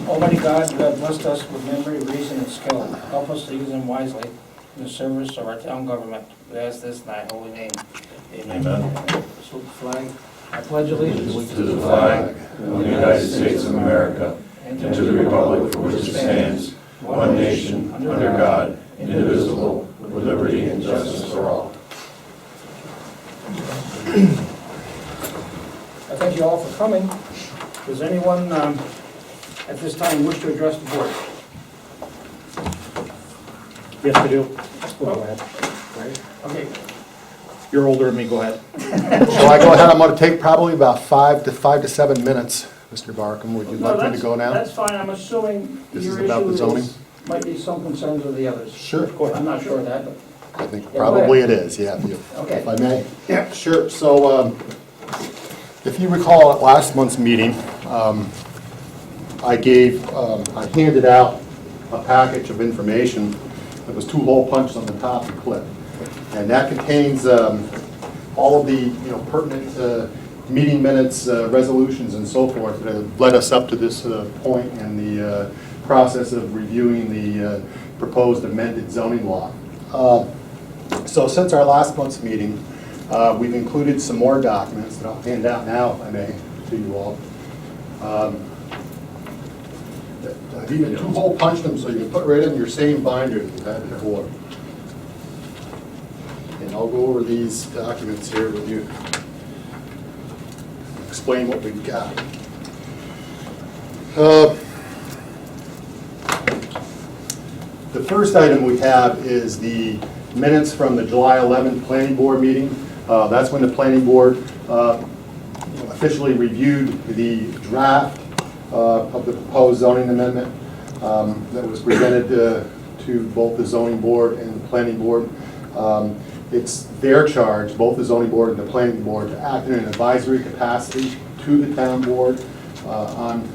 Almighty God, you have blessed us with memory, reason, and skill. Help us to use them wisely in the service of our town government. We ask this in thy holy name. Amen. Amen. Salute the flag. I pledge allegiance To the flag of the United States of America and to the republic for which it stands, one nation, under God, indivisible, with liberty and justice for all. I thank you all for coming. Does anyone at this time wish to address the board? Yes, I do. Go ahead. Okay. You're older than me, go ahead. Shall I go ahead? I'm going to take probably about 5 to 7 minutes, Mr. Barkham. Would you No, like me to go now? That's fine. I'm assuming This your is about the zoning? might be some concerns of the others. Sure. I'm not sure of that, but I think Yeah, go probably ahead. it is, yeah, Okay. if I may. Yeah, sure. So if you recall at last month's meeting, I handed out a package of information. There was 2 hole punches on the top and clip. And that contains all of the pertinent meeting minutes, resolutions, and so forth that have led us up to this point in the process of reviewing the proposed amended zoning law. So since our last month's meeting, we've included some more documents that I'll hand out now, if I may, to you all. I've even 2 hole punched them so you can put right in your same binder that you've had before. And I'll go over these documents here with you. Explain what we've got. The first item we have is the minutes from the July 11th Planning Board meeting. That's when the Planning Board officially reviewed the draft of the proposed zoning amendment that was presented to both the zoning board and the planning board. It's their charge, both the zoning board and the planning board, to act in an advisory capacity to the town board on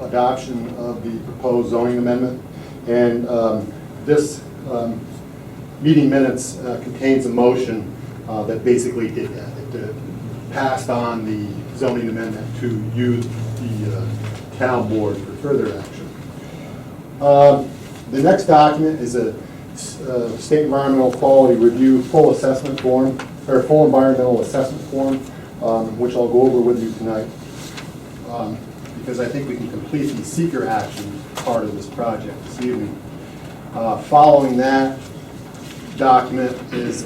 adoption of the proposed zoning amendment. And this meeting minutes contains a motion that basically did that. It passed on the zoning amendment to you, the town board, for further action. The next document is a State Environmental Quality Review full assessment form, or full environmental assessment form, which I'll go over with you tonight, because I think we can complete the seeker action part of this project this evening. Following that document is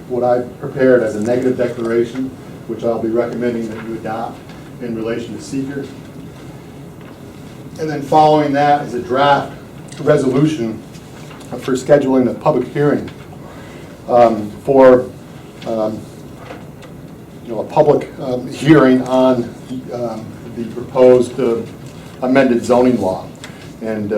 what I've prepared as a negative declaration, which I'll be recommending that you adopt in relation to seeker. And then following that is a draft resolution for scheduling a public hearing for a public hearing on the proposed amended zoning law. And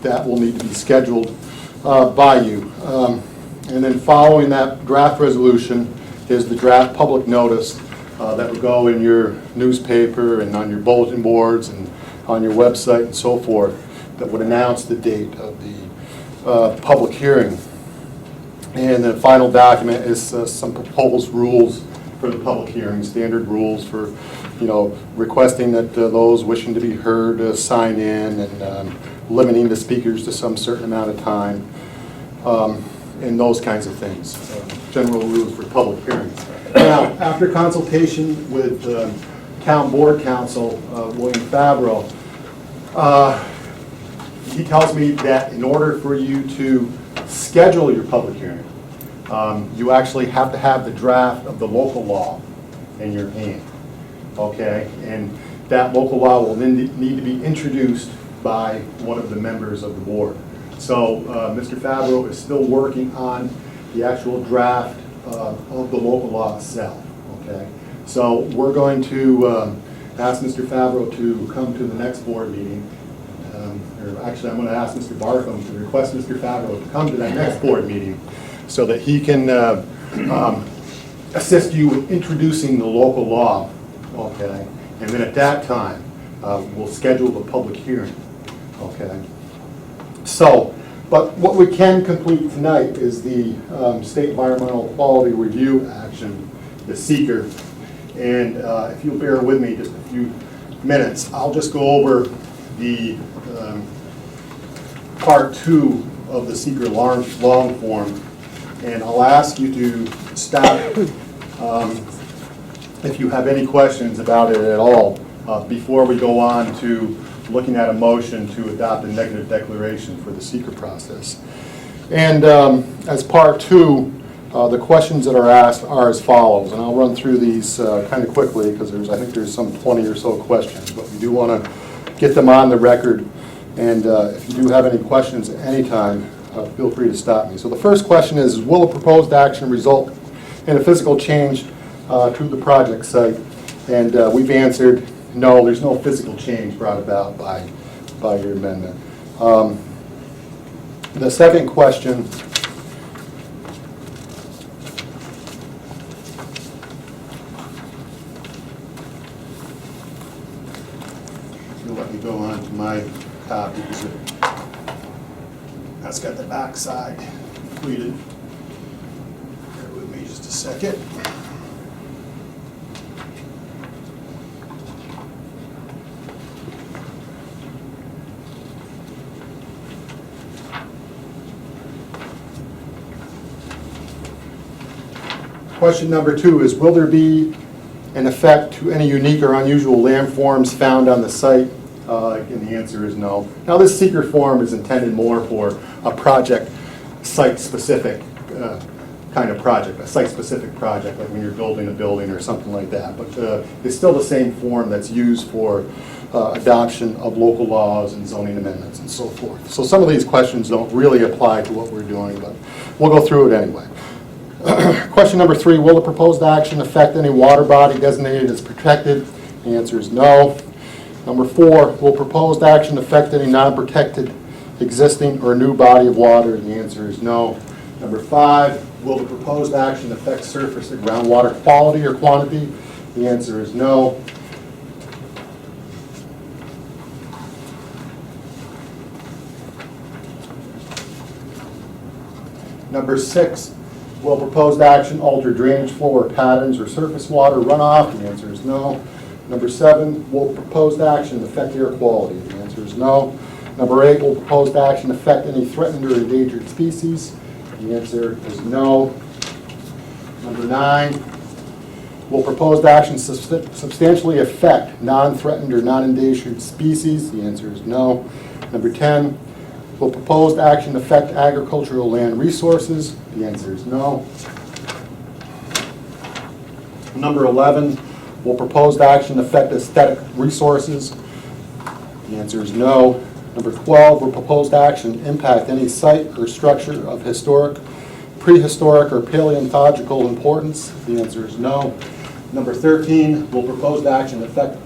that will need to be scheduled by you. And then following that draft resolution is the draft public notice that would go in your newspaper and on your bulletin boards and on your website and so forth, that would announce the date of the public hearing. And the final document is some proposed rules for the public hearing, standard rules for, requesting that those wishing to be heard sign in, and limiting the speakers to some certain amount of time, and those kinds of things. General rules for public hearings. Now, after consultation with Town Board Counsel, William Favreau, he tells me that in order for you to schedule your public hearing, you actually have to have the draft of the local law in your hand, okay? And that local law will then need to be introduced by one of the members of the board. So Mr. Favreau is still working on the actual draft of the local law itself, okay? So we're going to ask Mr. Favreau to come to the next board meeting. Or actually, I'm going to ask Mr. Barkham to request Mr. Favreau to come to that next board meeting so that he can assist you with introducing the local law, okay? And then at that time, we'll schedule the public hearing, okay? So, but what we can complete tonight is the State Environmental Quality Review action, the seeker. And if you'll bear with me just a few minutes. I'll just go over the part 2 of the seeker long form, and I'll ask you to stop if you have any questions about it at all before we go on to looking at a motion to adopt a negative declaration for the seeker process. And as part 2, the questions that are asked are as follows, and I'll run through these kind of quickly because I think there's some 20 or so questions, but we do want to get them on the record, and if you do have any questions at any time, feel free to stop me. So the first question is, will a proposed action result in a physical change to the project site? And we've answered no, there's no physical change brought about by your amendment. The second question, you'll let me go on to my copy because that's got the back side completed. Bear with me just a second. Question number 2 is, will there be an effect to any unique or unusual landforms found on the site? And the answer is no. Now, this seeker form is intended more for a project, site-specific kind of project, a site-specific project, like when you're building a building or something like that. But it's still the same form that's used for adoption of local laws and zoning amendments and so forth. So some of these questions don't really apply to what we're doing, but we'll go through it anyway. Question number 3, will the proposed action affect any water body designated as protected? The answer is no. Number 4, will proposed action affect any non-protected existing or new body of water? The answer is no. Number 5, will the proposed action affect surface or groundwater quality or quantity? The answer is no. Number 6, will proposed action alter drainage flow or patterns or surface water runoff? The answer is no. Number 7, will proposed action affect air quality? The answer is no. Number 8, will proposed action affect any threatened or endangered species? The answer is no. Number 9, will proposed action substantially affect non-threatened or non-endangered species? The answer is no. Number 10, will proposed action affect agricultural land resources? The answer is no. Number 11, will proposed action affect aesthetic resources? The answer is no. Number 12, will proposed action impact any site or structure of historic, prehistoric, or paleontological importance? The answer is no. Number 13, will proposed action affect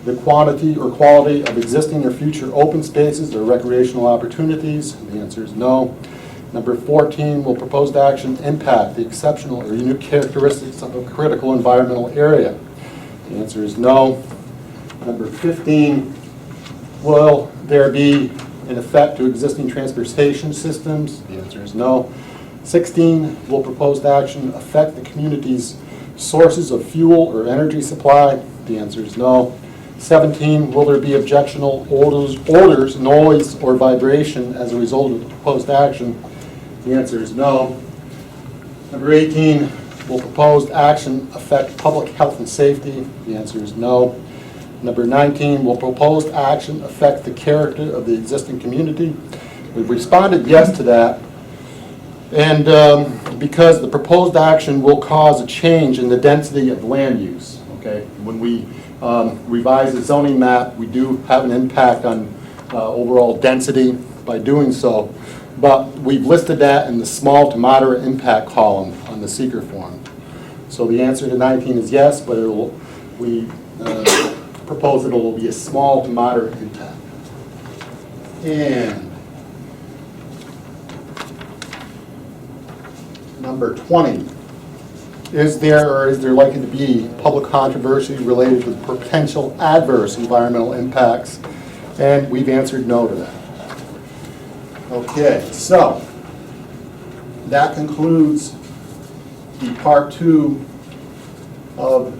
the quantity or quality of existing or future open spaces or recreational opportunities? The answer is no. Number 14, will proposed action impact the exceptional or unique characteristics of a critical environmental area? The answer is no. Number 15, will there be an effect to existing transportation systems? The answer is no. 16, will proposed action affect the community's sources of fuel or energy supply? The answer is no. 17, will there be objectionable odors, noise, or vibration as a result of the proposed action? The answer is no. Number 18, will proposed action affect public health and safety? The answer is no. Number 19, will proposed action affect the character of the existing community? We've responded yes to that. And because the proposed action will cause a change in the density of land use. Okay, when we revise the zoning map, we do have an impact on overall density by doing so. But we've listed that in the small to moderate impact column on the seeker form. So the answer to 19 is yes, but we propose that it will be a small to moderate impact. And number 20, is there likely to be public controversy related to the potential adverse environmental impacts? And we've answered no to that. Okay, so that concludes the part 2 of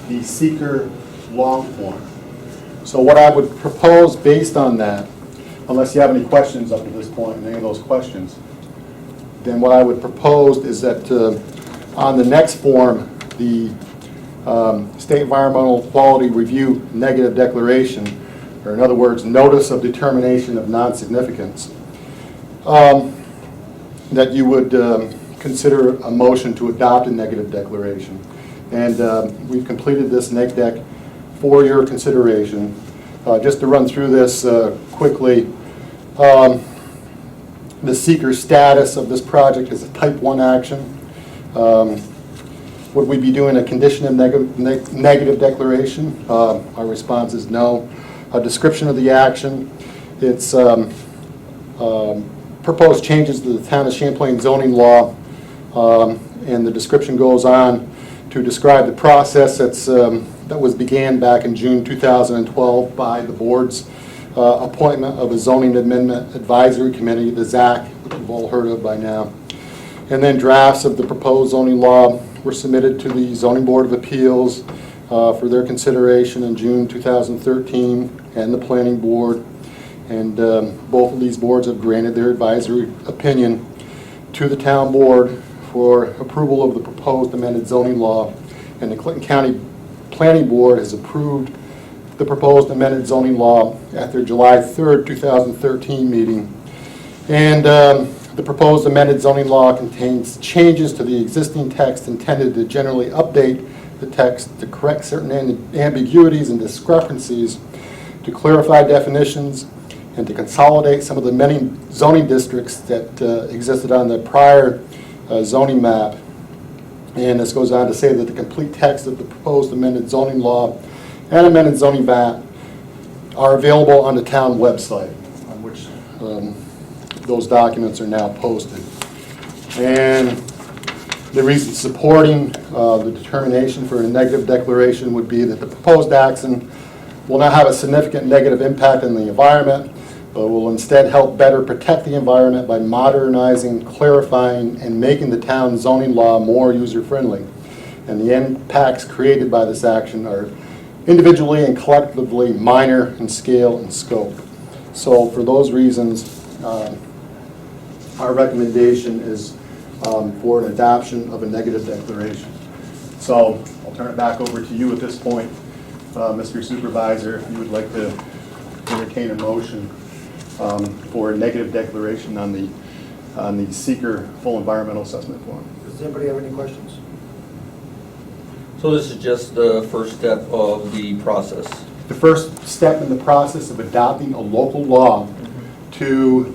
the seeker long form. So what I would propose based on that, unless you have any questions up to this point, any of those questions, then what I would propose is that on the next form, the State Environmental Quality Review Negative Declaration, or in other words, Notice of Determination of Non-Significance, that you would consider a motion to adopt a negative declaration. And we've completed this neg deck for your consideration. Just to run through this quickly, the seeker status of this project is a type 1 action. Would we be doing a condition of negative declaration? Our response is no. A description of the action, it's proposed changes to the Town of Champlain zoning law, and the description goes on to describe the process that was began back in June 2012 by the board's appointment of a zoning amendment advisory committee, the ZAC, which you've all heard of by now. And then drafts of the proposed zoning law were submitted to the Zoning Board of Appeals for their consideration in June 2013, and the Planning Board. And both of these boards have granted their advisory opinion to the town board for approval of the proposed amended zoning law. And the Clinton County Planning Board has approved the proposed amended zoning law at their July 3rd, 2013 meeting. And the proposed amended zoning law contains changes to the existing text intended to generally update the text to correct certain ambiguities and discrepancies, to clarify definitions, and to consolidate some of the many zoning districts that existed on the prior zoning map. And this goes on to say that the complete text of the proposed amended zoning law and amended zoning map are available on the town website, on which those documents are now posted. And the reason supporting the determination for a negative declaration would be that the proposed action will not have a significant negative impact on the environment, but will instead help better protect the environment by modernizing, clarifying, and making the town zoning law more user-friendly. And the impacts created by this action are individually and collectively minor in scale and scope. So for those reasons, our recommendation is for an adoption of a negative declaration. So I'll turn it back over to you at this point, Mr. Supervisor, if you would like to entertain a motion for a negative declaration on the seeker full environmental assessment form. Does anybody have any questions? So this is just the first step of the process? The first step in the process of adopting a local law to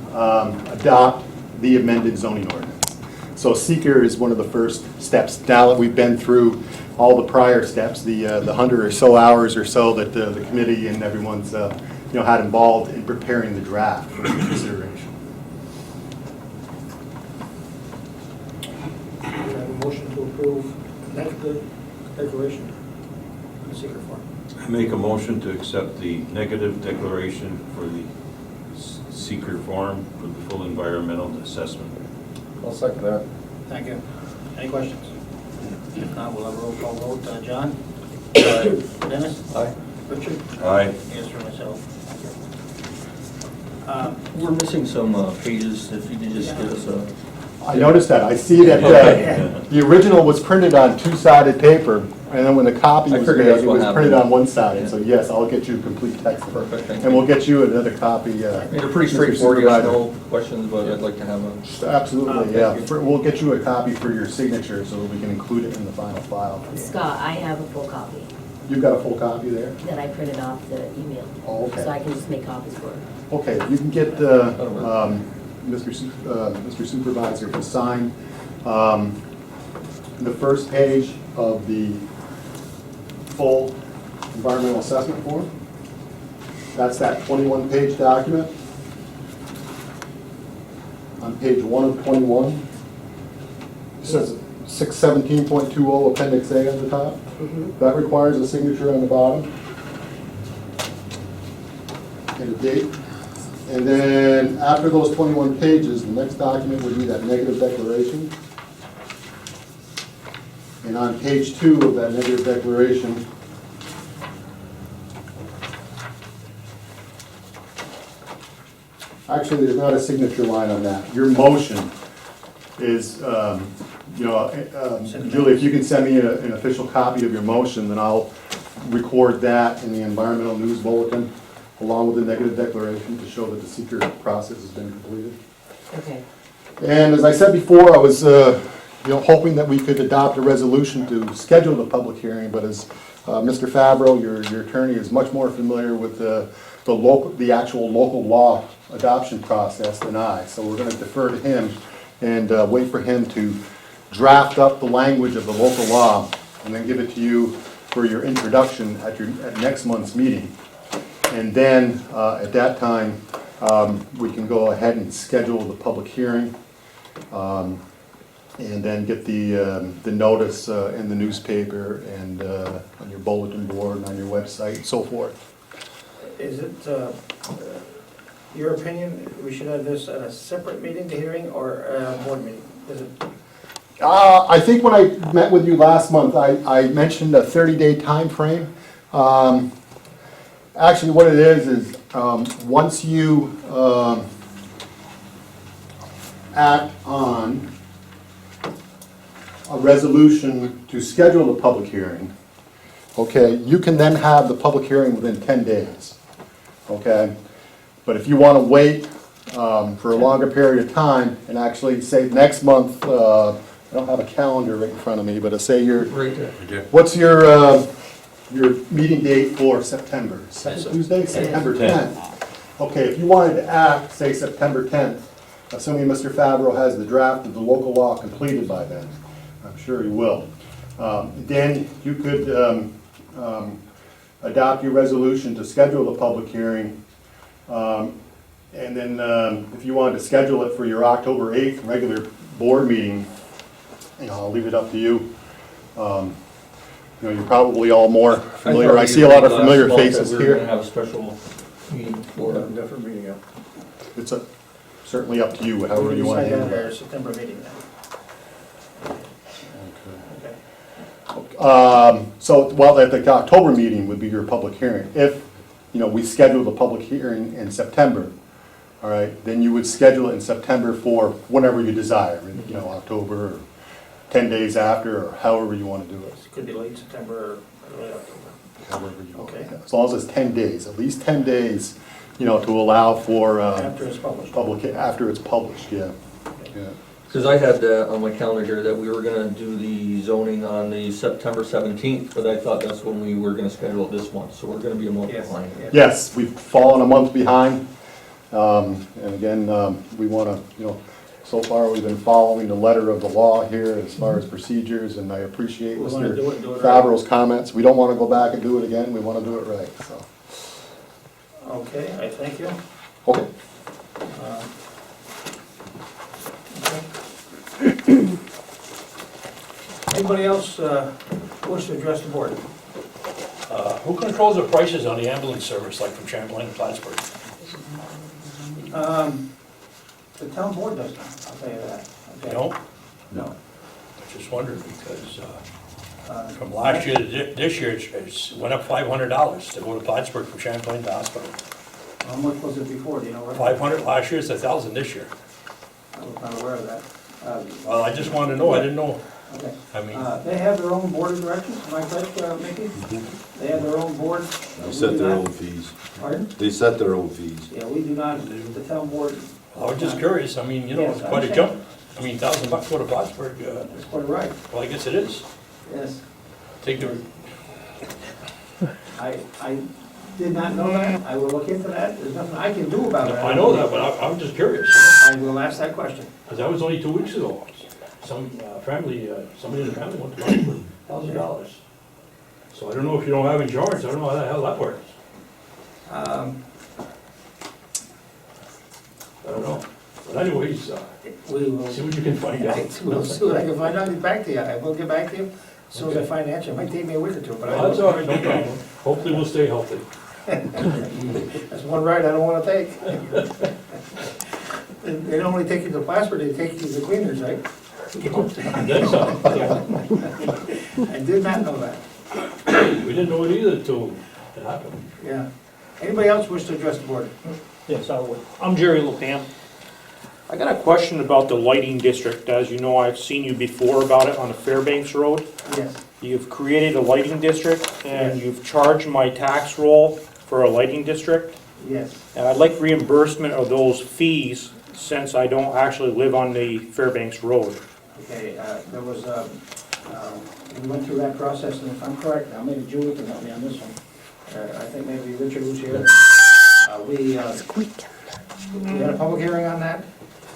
adopt the amended zoning ordinance. So seeker is one of the first steps. Now that we've been through all the prior steps, the 100 or so hours or so that the committee and everyone's had involved in preparing the draft for consideration. We have a motion to approve negative declaration on the seeker form. I make a motion to accept the negative declaration for the seeker form for the full environmental assessment. I'll second that. Thank you. Any questions? If not, we'll have a roll call vote. John? Dennis? Aye. Richard? Aye. Yes, for myself. We're missing some pages, if you could just give us a... I noticed that. I see that the original was printed on two-sided paper, and then when the copy I was figured made, that's it what was printed happened. on one side. Yeah. So yes, I'll get you a complete text. Perfect, thank And you. we'll get you another copy. I mean, they're pretty Mr. straightforward, you have Supervisor. no questions, but I'd like to have a... Absolutely, Thank yeah. you. We'll get you a copy for your signature so that we can include it in the final file. Scott, I have a full copy You've got a full copy there? that I printed off the email. Oh, okay. So I can just make copies for it. Okay, you can get Mr. Supervisor to sign the first page of the full environmental assessment form. That's that 21-page document. On page 1 of 21, it says 617.20 Appendix A on the top. That requires a signature on the bottom and a date. And then after those 21 pages, the next document would be that negative declaration. And on page 2 of that negative declaration, Actually, there's not a signature line on that. Your motion is, Julie, if you can send me an official copy of your motion, then I'll record that in the environmental news bulletin, along with the negative declaration to show that the seeker process has been completed. Okay. And as I said before, I was, hoping that we could adopt a resolution to schedule the public hearing, but as Mr. Favreau, your attorney, is much more familiar with the actual local law adoption process than I. So we're going to defer to him and wait for him to draft up the language of the local law and then give it to you for your introduction at next month's meeting. And then at that time, we can go ahead and schedule the public hearing. And then get the notice in the newspaper and on your bulletin board and on your website and so forth. Is it, your opinion, we should have this at a separate meeting, the hearing, or a board meeting? Is it, I think when I met with you last month, I mentioned a 30-day time frame. Actually, what it is once you act on a resolution to schedule the public hearing, okay, you can then have the public hearing within 10 days, okay? But if you want to wait for a longer period of time and actually say next month, I don't have a calendar right in front of me, but say Right there. what's your meeting date for September? Second Tuesday, September 10th. Okay, if you wanted to act, say September 10th, assuming Mr. Favreau has the draft of the local law completed by then, I'm sure he will. Then you could adopt your resolution to schedule the public hearing. And then if you wanted to schedule it for your October 8th regular board meeting, I'll leave it up to you. You're probably all more familiar. I see a lot of familiar faces We were gonna here. have a special meeting for it. Different meeting, yeah. It's certainly up to you, we however can you want to decide handle that at it. our September meeting then? Okay. So, the October meeting would be your public hearing. If, we schedule the public hearing in September, all right, then you would schedule it in September for whenever you desire, October, or 10 days after, or however you want to do it, It could be late September or early October. however you want. Okay. As long as it's 10 days, at least 10 days, to allow for After it's published. after it's published, yeah. Yeah. Because I had on my calendar here that we were gonna do the zoning on the September 17th, but I thought that's when we were gonna schedule it this month, so we're gonna be a month Yes, behind. yes. Yes, we've fallen a month behind. And again, we want to, so far we've been following the letter of the law here as far as procedures, and I appreciate We wanna Mr. do it right. Favreau's comments. We don't want to go back and do it again, we want to do it right, so. Okay, I thank you. Okay. Okay. Anybody else wish to address the board? Who controls the prices on the ambulance service, like from Champlain to Plattsburgh? The town board does not, I'll tell you that. You Okay. don't? No. I just wondered, because from last year to this year, it's went up $500 to go to Plattsburgh from Champlain to hospital. How much was it before, do you know? Rick? 500 last year, it's 1,000 this year. I was not aware of that. Well, I just wanted to know, I didn't know, Okay. I mean, They have their own board of directors, am I correct, Mickey? They have their own board? They We set do their not? own fees. Pardon? They set their own fees. Yeah, we do not, the town board. I was just curious, I mean, it's quite a jump. I mean, $1,000 go to Plattsburgh, That's quite right, well, I guess it is. yes. Take the, I did not know that, I will look into that, there's nothing I can do about it. I know that, but I'm just curious, I will ask that question. because that was only 2 weeks ago. Some family, somebody in the family went to Plattsburgh, $1,000. So I don't know if you don't have insurance, I don't know how the hell that works. I don't know. But anyways, We will, see what you can find out. we'll see what I can find out, get back to you, I will get back to you as soon as I find the answer, it might take me a week or two, but I Well, that's will. all right, no problem. Hopefully we'll stay healthy. That's one ride I don't wanna take. They don't only take you to Plattsburgh, they take you to the cleaners, right? Then some. I did not know that, We didn't know it either until it happened. yeah. Anybody else wish to address the board? Yes, I would. I'm Jerry LePam. I got a question about the lighting district. As you know, I've seen you before about it on the Fairbanks Road. Yes. You've created a lighting district and you've charged my tax roll for a lighting district. Yes. And I'd like reimbursement of those fees since I don't actually live on the Fairbanks Road. Okay, there was, we went through that process, and if I'm correct, now maybe Julie can help me on this one. I think maybe Richard was here. We had a public hearing on that.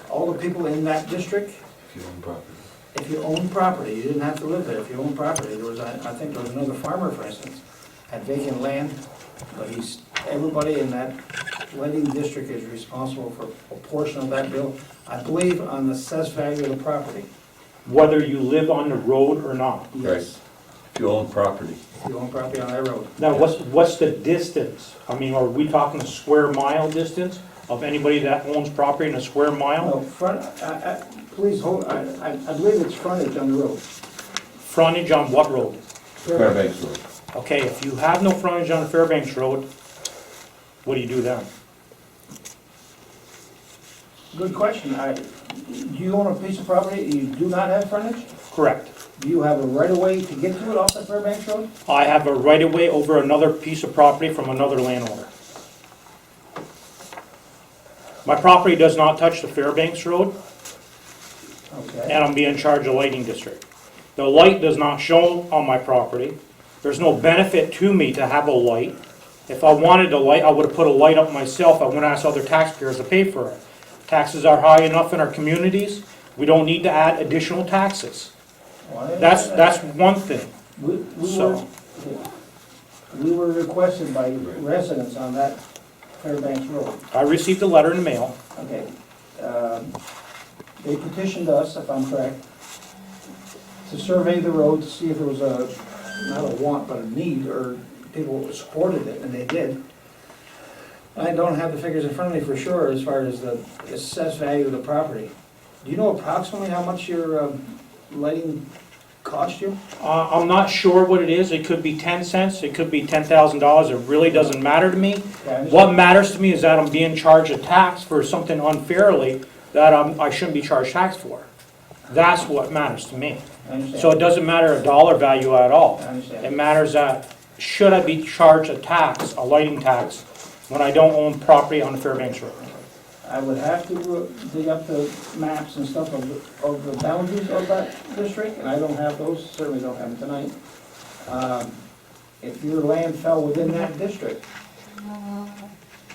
All the people in that district, if you own property, you didn't have to live there, if you own property, there was, I think there was another farmer, for instance, had vacant land, but everybody in that lighting district is responsible for a portion of that bill, I believe on the assessed value of the property. Whether you live on the road or not. Yes, If you own property. if you own property on that road. Now, what's the distance? I mean, are we talking a square mile distance of anybody that owns property in a square mile? No, please hold, I believe it's frontage on the road. Frontage on what road? Fairbanks Road. Okay, if you have no frontage on Fairbanks Road, what do you do then? Good question. Do you own a piece of property and you do not have frontage? Correct. Do you have a right of way to get to it off the Fairbanks Road? I have a right of way over another piece of property from another landowner. My property does not touch the Fairbanks Road, Okay. and I'm being charged a lighting district. The light does not show on my property. There's no benefit to me to have a light. If I wanted a light, I would have put a light up myself. I wouldn't ask other taxpayers to pay for it. Taxes are high enough in our communities. We don't need to add additional taxes. That's one thing. We were requested by residents on that Fairbanks Road. I received a letter in the mail. Okay. They petitioned us, if I'm correct, to survey the road to see if there was not a want, but a need, or people supported it, and they did. I don't have the figures in front of me for sure as far as the assessed value of the property. Do you know approximately how much your lighting cost you? I'm not sure what it is. It could be 10 cents, it could be $10,000. It really doesn't matter to me. Okay, I understand. What matters to me is that I'm being charged a tax for something unfairly that I shouldn't be charged tax for. That's what matters to me. I understand. So it doesn't matter a dollar value at all. I understand. It matters that, should I be charged a tax, a lighting tax, when I don't own property on the Fairbanks Road? I would have to dig up the maps and stuff of the boundaries of that district, and I don't have those, certainly don't have them tonight. If your land fell within that district,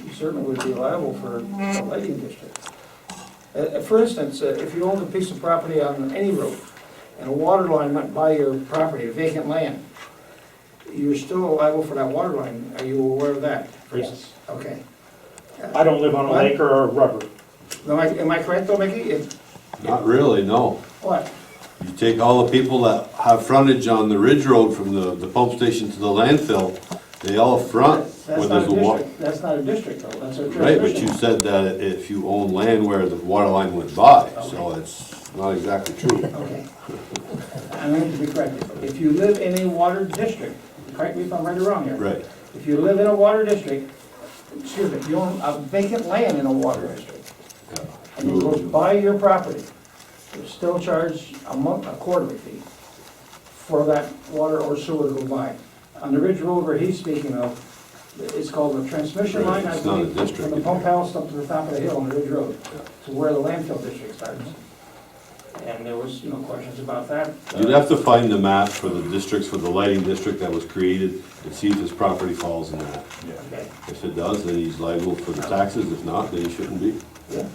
you certainly would be liable for a lighting district. For instance, if you owned a piece of property on any road, and a water line went by your property, vacant land, you're still liable for that water line. Are you aware of that? Yes. Okay. I don't live on a lake or a river. Am I correct though, Mickey? Not really, no. What? You take all the people that have frontage on the Ridge Road from the pump station to the landfill, they all front That's where not there's a a water. district, that's not a district though, that's a Right, but you transmission. said that if you own land where the water line went by, so it's not exactly true. Okay. I'm going to be corrected. If you live in a water district, correct me if I'm right or wrong here. Right. If you live in a water district, excuse me, if you own a vacant land in a water district, and it goes by your property, you're still charged a quarterly fee for that water or sewer to go by. On the Ridge Road where he's speaking of, it's called a transmission Right, line, I it's not a believe, district. from the pump house up to the top of the hill on the Ridge Road, to where the landfill district starts. And there was, questions about that. You'd have to find the map for the districts, for the lighting district that was created, and see if his property falls in that. Okay, If it does, then he's liable for the taxes. If not, then he shouldn't be. yeah.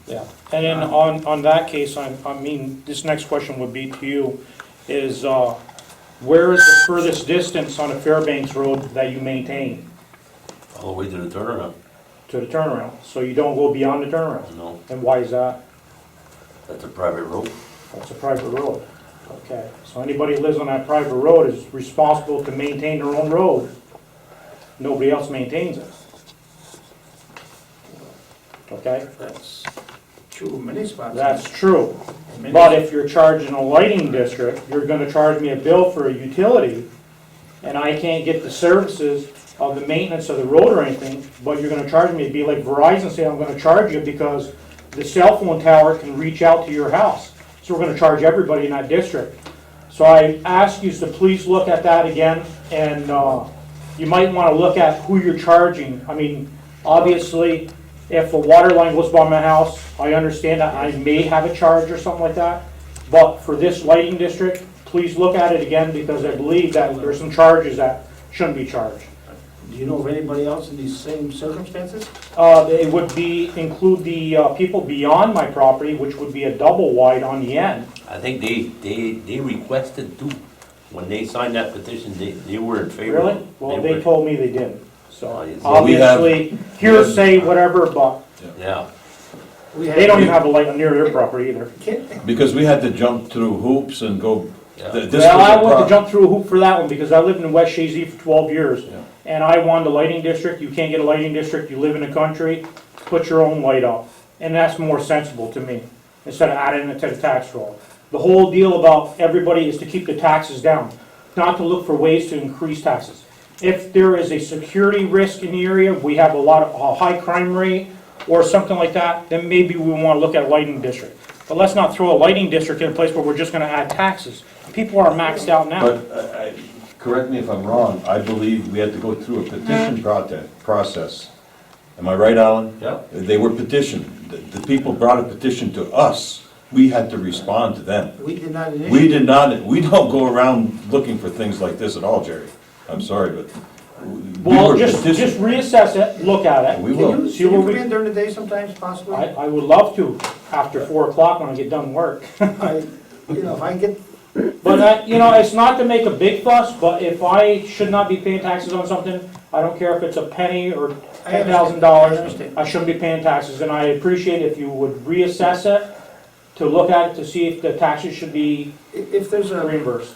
Yeah, and then on that case, I mean, this next question would be to you, is where is the furthest distance on a Fairbanks Road that you maintain All the way to the turnaround. to the turnaround? So you don't go beyond the turnaround? No, And why is that? that's a private road. That's a private road. Okay, so anybody who lives on that private road is responsible to maintain their own road. Nobody else maintains it. Okay? That's true in many spots. That's true. But if you're charging a lighting district, you're gonna charge me a bill for a utility, and I can't get the services of the maintenance of the road or anything, but you're gonna charge me, it'd be like Verizon saying, I'm gonna charge you because the cell phone tower can reach out to your house. So we're gonna charge everybody in that district. So I ask you to please look at that again, and you might wanna look at who you're charging. I mean, obviously, if a water line goes by my house, I understand that I may have a charge or something like that. But for this lighting district, please look at it again, because I believe that there's some charges that shouldn't be charged. Do you know of anybody else in these same circumstances? It would include the people beyond my property, which would be a double wide on the end. I think they requested too. When they signed that petition, they were in favor. Really? Well, they told me they didn't. So Well, we have- obviously, hearsay, whatever, but Yeah. they don't even have a light near their property either. Because we had to jump through hoops and go. Yeah. this Well, I was a went to pro- jump through a hoop for that one because I lived in West Shazy for 12 years. Yeah. And I wanted a lighting district. You can't get a lighting district. You live in the country, put your own light up. And that's more sensible to me, instead of adding it to the tax roll. The whole deal about everybody is to keep the taxes down, not to look for ways to increase taxes. If there is a security risk in the area, we have a high crime rate or something like that, then maybe we want to look at a lighting district. But let's not throw a lighting district in a place where we're just going to add taxes. People are maxed out now. But, correct me if I'm wrong, I believe we had to go through a petition process. Am I right, Alan? Yeah. They were petitioned. The people brought a petition to us. We had to respond to them. We did not initiate. We did not, we don't go around looking for things like this at all, Jerry. I'm sorry, but we Well, were just petitioned. reassess it, look at it. We Can will. you See where we- come in during the day sometimes, possibly? I would love to, after 4 o'clock when I get done work. If I get, But, it's not to make a big fuss, but if I should not be paying taxes on something, I don't care if it's a penny or I $10,000, understand. I shouldn't be paying taxes, and I appreciate if you would reassess it, to look at it to see if the taxes should be if there's a, reimbursed.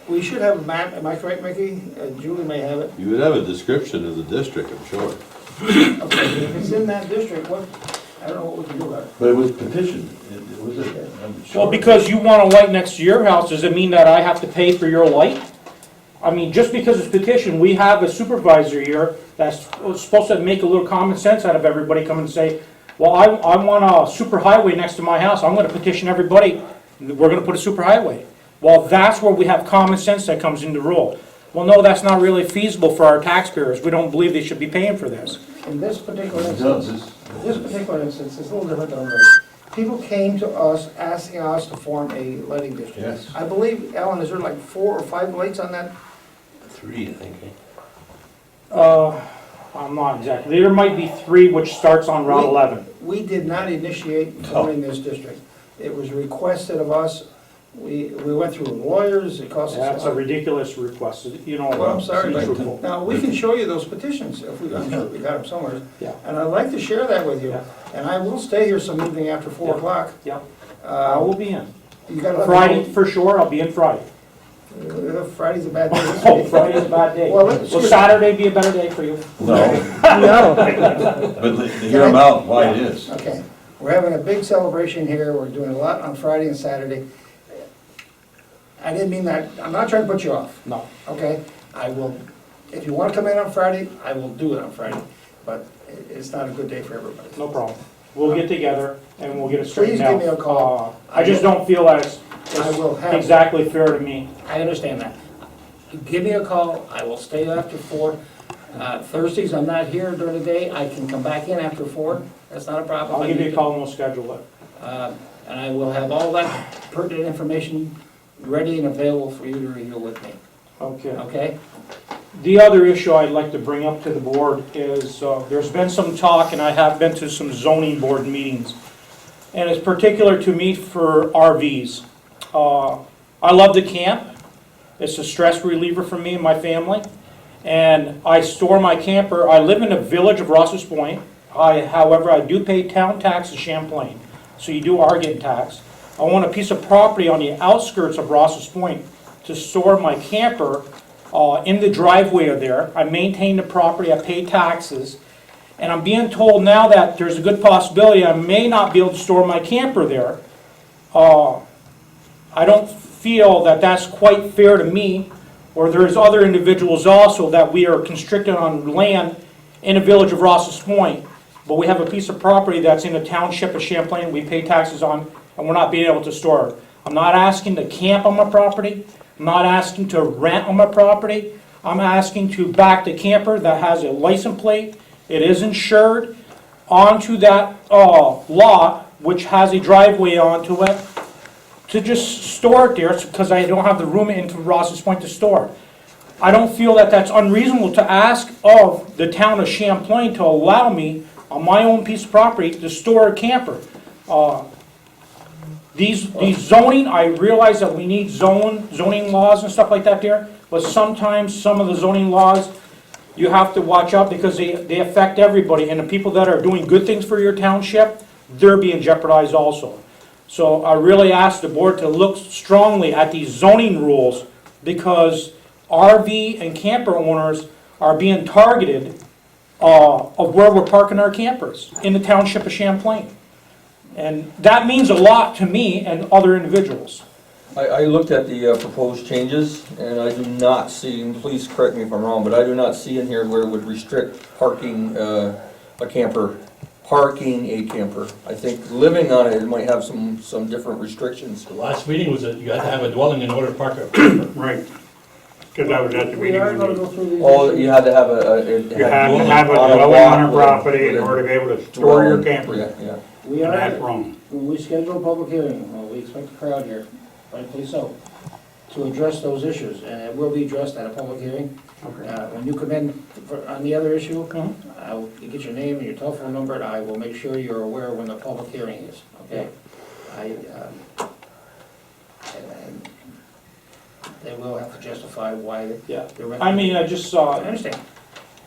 we should have a map, am I correct, Mickey? Julie may have it. You would have a description of the district, I'm sure. Okay, if it's in that district, I don't know what we can do about it. But it was petitioned. It was a, I'm sure. Well, because you want a light next to your house, does it mean that I have to pay for your light? I mean, just because it's petitioned, we have a supervisor here that's supposed to make a little common sense out of everybody, come and say, well, I want a super highway next to my house, I'm gonna petition everybody, we're gonna put a super highway. Well, that's where we have common sense that comes into rule. Well, no, that's not really feasible for our taxpayers, we don't believe they should be paying for this. In this particular It instance, does. this particular instance, it's a little different than others. People came to us asking us to form a lighting district. Yes. I believe, Alan, is there like 4 or 5 lights on that? 3, I think. I'm not exactly, there might be 3 which starts on Route 11. We did not initiate forming this district. It was requested of us. We went through lawyers, it cost us. That's a ridiculous request, Well, I'm sorry, be but truthful. now, we can show you those petitions, if we, I'm sure we got them somewhere. Yeah. And I'd like to share that with you. Yeah. And I will stay here some evening after 4 Yeah. o'clock. Yeah, I will be in. You gotta let me Friday, for sure, I'll be in Friday. know. Friday's a bad day. Oh, Friday's a bad day. Well, Will let's- Saturday be a better day for you? No, No. but to hear them out, why it is. Okay, we're having a big celebration here, we're doing a lot on Friday and Saturday. I didn't mean that, I'm not trying to put you off, No. okay? I will, if you wanna come in on Friday, I will do it on Friday, but it's not a good day for everybody. No problem. We'll get together and we'll get it straightened Please out. give me a call. I just don't feel that it's I will have- exactly fair to me. I understand that. Give me a call, I will stay after 4. Thursdays, I'm not here during the day, I can come back in after 4, that's not a problem. I'll give you a call and we'll schedule it. And I will have all that pertinent information ready and available for you to review with me, Okay. okay? The other issue I'd like to bring up to the board is, there's been some talk, and I have been to some zoning board meetings, and it's particular to me for RVs. I love to camp. It's a stress reliever for me and my family. And I store my camper, I live in the village of Ross's Point. However, I do pay town tax in Champlain, so you are getting taxed. I want a piece of property on the outskirts of Ross's Point to store my camper in the driveway of there. I maintain the property, I pay taxes, and I'm being told now that there's a good possibility I may not be able to store my camper there. I don't feel that that's quite fair to me or there's other individuals also that we are constricted on land in the village of Ross's Point, but we have a piece of property that's in the township of Champlain, we pay taxes on, and we're not being able to store it. I'm not asking to camp on my property, I'm not asking to rent on my property, I'm asking to back the camper that has a license plate, it is insured, onto that lot, which has a driveway onto it, to just store it there, because I don't have the room into Ross's Point to store it. I don't feel that that's unreasonable to ask of the town of Champlain to allow me, on my own piece of property, to store a camper. These zoning, I realize that we need zoning laws and stuff like that there, but sometimes some of the zoning laws, you have to watch out because they affect everybody, and the people that are doing good things for your township, they're being jeopardized also. So I really ask the board to look strongly at these zoning rules, because RV and camper owners are being targeted of where we're parking our campers in the township of Champlain. And that means a lot to me and other individuals. I looked at the proposed changes, and I do not see, and please correct me if I'm wrong, but I do not see in here where it would restrict parking a camper. I think living on it might have some different restrictions. The last meeting was that you had to have a dwelling in order to park a camper. Right. Because I was at the We meeting. are when gonna they- go through these. Oh, issues. you had to have a. You had to have a dwelling on a property in order to be able to store your camper. Yeah. We And that's are, wrong. when we schedule a public hearing, well, we expect a crowd here, rightfully so, to address those issues, and it will be addressed at a public hearing. When you come in on the other issue, I will get your name and your telephone number, and I will make sure you're aware when the public hearing is, okay? And they will have to justify why Yeah. they're. I mean, I just saw, I understand.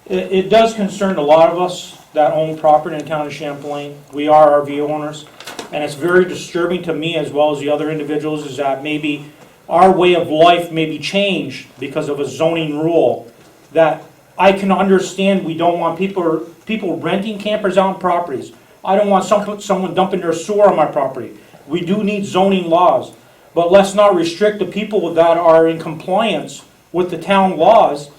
it does concern a lot of us that own property in the town of Champlain. We are RV owners, and it's very disturbing to me as well as the other individuals is that maybe our way of life may be changed because of a zoning rule that I can understand. We don't want people renting campers out on properties. I don't want someone dumping their sewer on my property. We do need zoning laws, but let's not restrict the people that are in compliance with the town laws,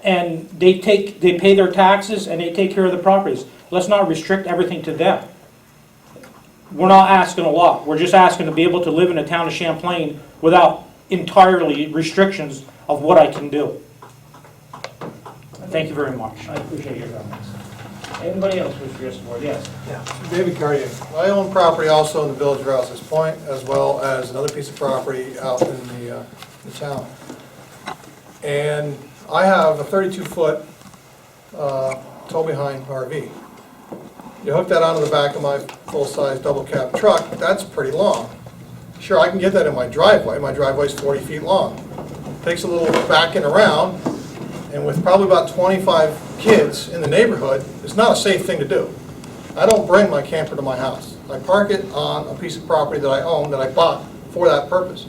and they pay their taxes and they take care of the properties. Let's not restrict everything to them. We're not asking a lot. We're just asking to be able to live in the town of Champlain without entirely restrictions of what I can do. Thank you very much. I appreciate your comments. Anybody else wish to address the board? Yes. David Cartier. I own property also in the village of Rouse's Point, as well as another piece of property out in the town. And I have a 32-foot tow-behind RV. You hook that onto the back of my full-size double-cab truck, that's pretty long. Sure, I can get that in my driveway. My driveway's 40 feet long. Takes a little backing around, and with probably about 25 kids in the neighborhood, it's not a safe thing to do. I don't bring my camper to my house. I park it on a piece of property that I own, that I bought for that purpose.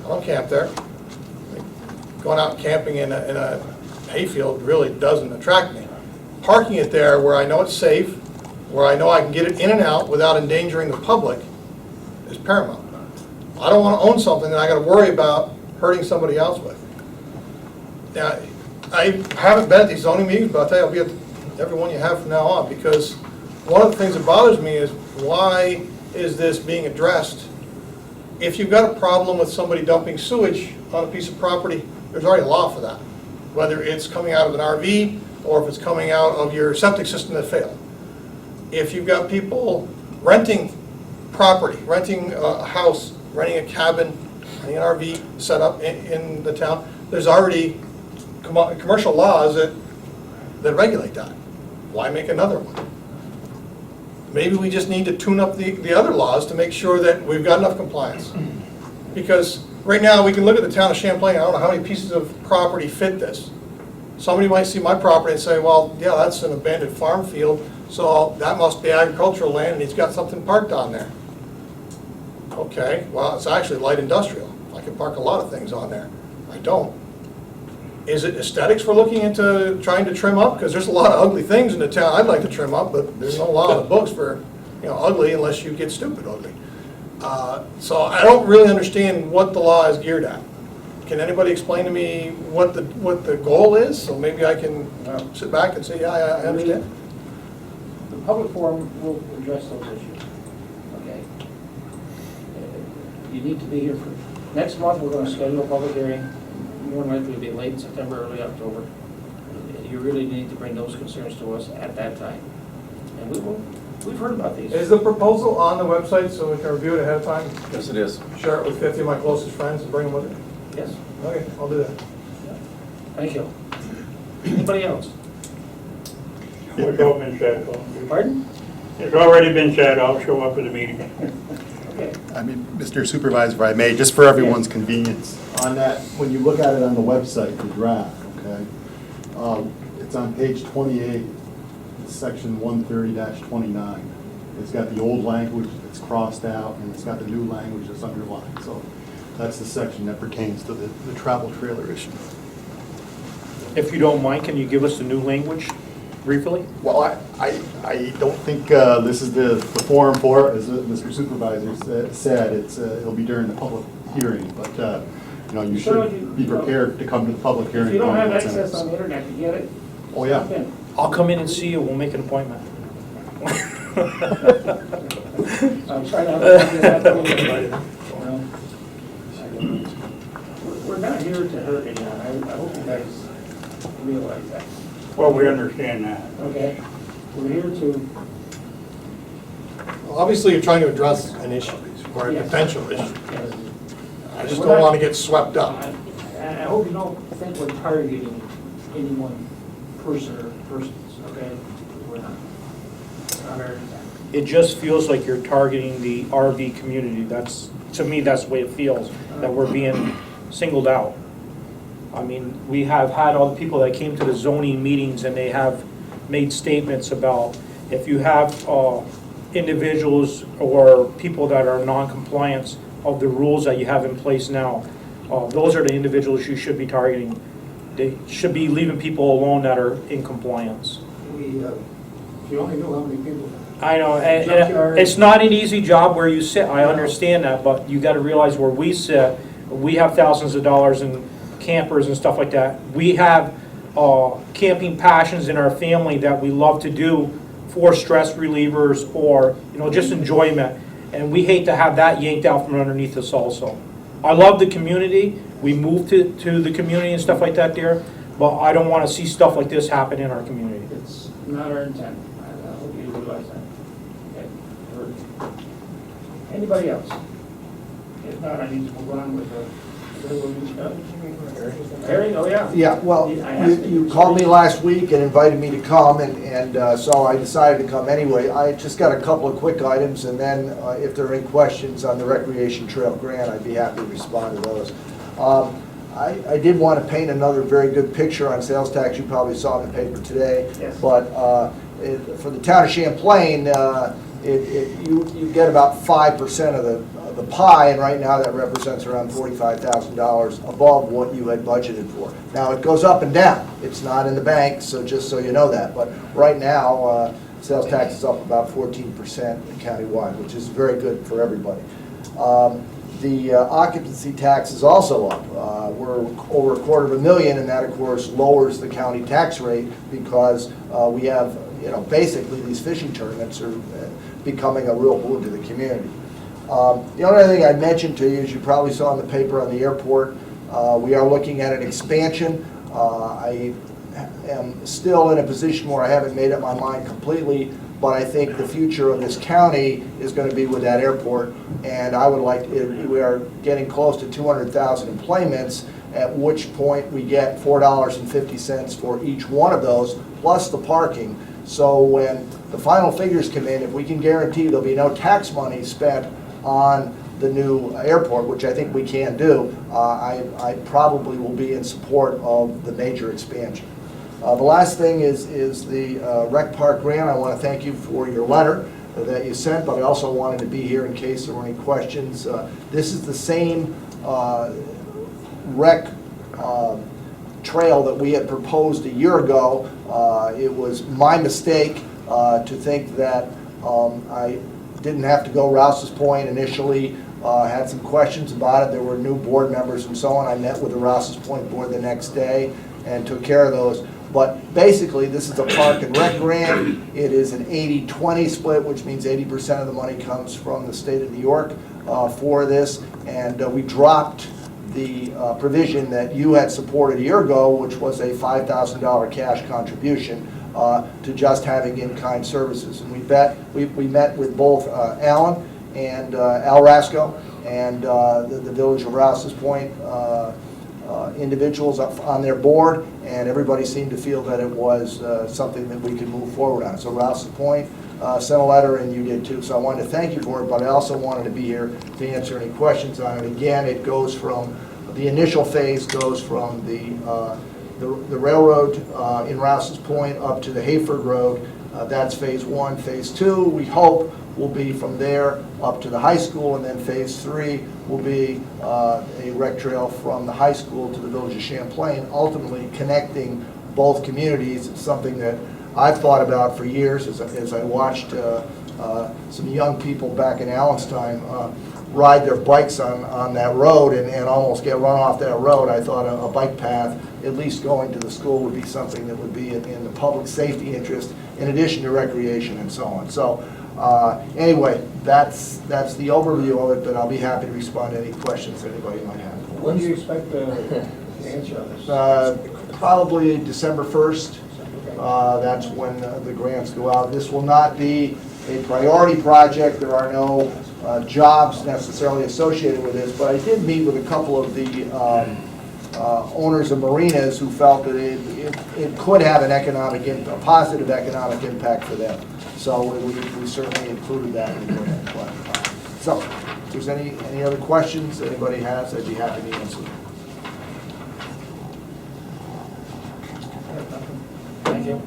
I don't camp there. Going out camping in a hayfield really doesn't attract me. Parking it there where I know it's safe, where I know I can get it in and out without endangering the public, is paramount. I don't want to own something that I got to worry about hurting somebody else with. Now, I haven't been at these zoning meetings, but I'll tell you, I'll be at every one you have from now on, because one of the things that bothers me is, why is this being addressed? If you've got a problem with somebody dumping sewage on a piece of property, there's already a law for that. Whether it's coming out of an RV, or if it's coming out of your septic system that failed. If you've got people renting property, renting a house, renting a cabin, renting an RV set up in the town, there's already commercial laws that regulate that. Why make another one? Maybe we just need to tune up the other laws to make sure that we've got enough compliance. Because right now, we can look at the town of Champlain, I don't know how many pieces of property fit this. Somebody might see my property and say, well, yeah, that's an abandoned farm field, so that must be agricultural land, and he's got something parked on there. Okay, well, it's actually light industrial. I can park a lot of things on there. I don't. Is it aesthetics we're looking into trying to trim up? Because there's a lot of ugly things in the town I'd like to trim up, but there's no law in the books for, ugly unless you get stupid ugly. So I don't really understand what the law is geared at. can anybody explain to me what the goal is? So maybe I can sit back and say, yeah, I understand. The public forum will address those issues, okay? You need to be here for, next month, we're gonna schedule a public hearing, more than likely it'll be late September, early October. You really need to bring those concerns to us at that time. And we've heard about these. Is the proposal on the website so we can review it ahead of time? Yes, it is. Share it with 50 of my closest friends and bring them with me? Yes, Okay, I'll do that. thank you. Anybody else? It's all been said, Pardon? it's already been said, I'll show up at the meeting. Okay. I mean, Mr. Supervisor, if I may, just for everyone's convenience, on that, when you look at it on the website, the draft, okay, it's on page 28, section 130-29. It's got the old language that's crossed out, and it's got the new language that's underlined. So that's the section that pertains to the travel trailer issue. If you don't mind, can you give us the new language briefly? Well, I don't think this is the forum for it, as Mr. Supervisor said. It'll be during the public hearing, but you know, you should be prepared to come to the public hearing. If you don't have access on the internet to get it, Oh, yeah. stop in. I'll come in and see you, we'll make an appointment. I'm trying to understand that. We're not here to hurt anyone. I hope you guys realize that. Well, we understand that. Okay? We're here to, Well, obviously, you're trying to address an issue or a Yes. potential issue. yes. I just don't want to get swept up. I hope you don't think we're targeting any one person or persons, okay? We're not. Not our intent. It just feels like you're targeting the RV community. That's, to me, that's the way it feels, that we're being singled out. I mean, we have had all the people that came to the zoning meetings and they have made statements about if you have individuals or people that are non-compliance of the rules that you have in place now, those are the individuals you should be targeting. They should be leaving people alone that are in compliance. If you only knew how many people. I know, and it's not an easy job where you sit, I understand that, but you gotta realize where we sit, we have thousands of dollars in campers and stuff like that. We have camping passions in our family that we love to do for stress relievers or, you know, just enjoyment. And we hate to have that yanked out from underneath us also. I love the community, we moved to the community and stuff like that there, but I don't wanna see stuff like this happen in our community. It's not our intent. I hope you realize that. Okay? Anybody else? If not, I need to move on with the. Harry, oh yeah. Yeah, well, you called me last week and invited me to come, and so I decided to come anyway. I just got a couple of quick items, and then if there are any questions on the recreation trail grant, I'd be happy to respond to those. I did want to paint another very good picture on sales tax. You probably saw it in the paper today. Yes. But for the town of Champlain, you get about 5% of the pie, and right now that represents around $45,000 above what you had budgeted for. Now, it goes up and down. It's not in the bank, so just so you know that. But right now, sales tax is up about 14% countywide, which is very good for everybody. The occupancy tax is also up. We're over $250,000, and that, of course, lowers the county tax rate because we have, you know, basically these fishing tournaments are becoming a real boon to the community. The only other thing I'd mention to you, as you probably saw in the paper on the airport, we are looking at an expansion. I am still in a position where I haven't made up my mind completely, but I think the future of this county is going to be with that airport, and I would like, we are getting close to 200,000 employments, at which point we get $4.50 for each one of those, plus the parking. So when the final figures come in, if we can guarantee there'll be no tax money spent on the new airport, which I think we can do, I probably will be in support of the major expansion. The last thing is the Rec Park grant. I want to thank you for your letter that you sent, but I also wanted to be here in case there were any questions. This is the same rec trail that we had proposed a year ago. It was my mistake to think that I didn't have to go Rouse's Point initially. had some questions about it. There were new board members and so on. I met with the Rouse's Point board the next day and took care of those. But basically, this is a park and rec grant. It is an 80-20 split, which means 80% of the money comes from the state of New York for this. And we dropped the provision that you had supported a year ago, which was a $5,000 cash contribution to just having in-kind services. And we met with both Alan and Al Rasco and the Village of Rouse's Point individuals up on their board, and everybody seemed to feel that it was something that we could move forward on. So Rouse's Point sent a letter, and you did too. So I wanted to thank you for it, but I also wanted to be here to answer any questions on it. Again, it goes from, the initial phase goes from the railroad in Rouse's Point up to the Hayford Road. That's phase 1. Phase 2, we hope, will be from there up to the high school, and then phase 3 will be a rec trail from the high school to the village of Champlain, ultimately connecting both communities. It's something that I've thought about for years as I watched some young people back in Allen's time ride their bikes on that road and almost get run off that road. I thought a bike path, at least going to the school, would be something that would be in the public safety interest, in addition to recreation and so on. So anyway, that's the overview of it, but I'll be happy to respond to any questions that anybody might have. When do you expect the answer on this? Probably December 1st. That's when the grants go out. This will not be a priority project. There are no jobs necessarily associated with this, but I did meet with a couple of the owners of marinas who felt that it could have a positive economic impact for them. So we certainly included that in the grant. So if there's any other questions anybody has, I'd be happy to answer them. Thank you.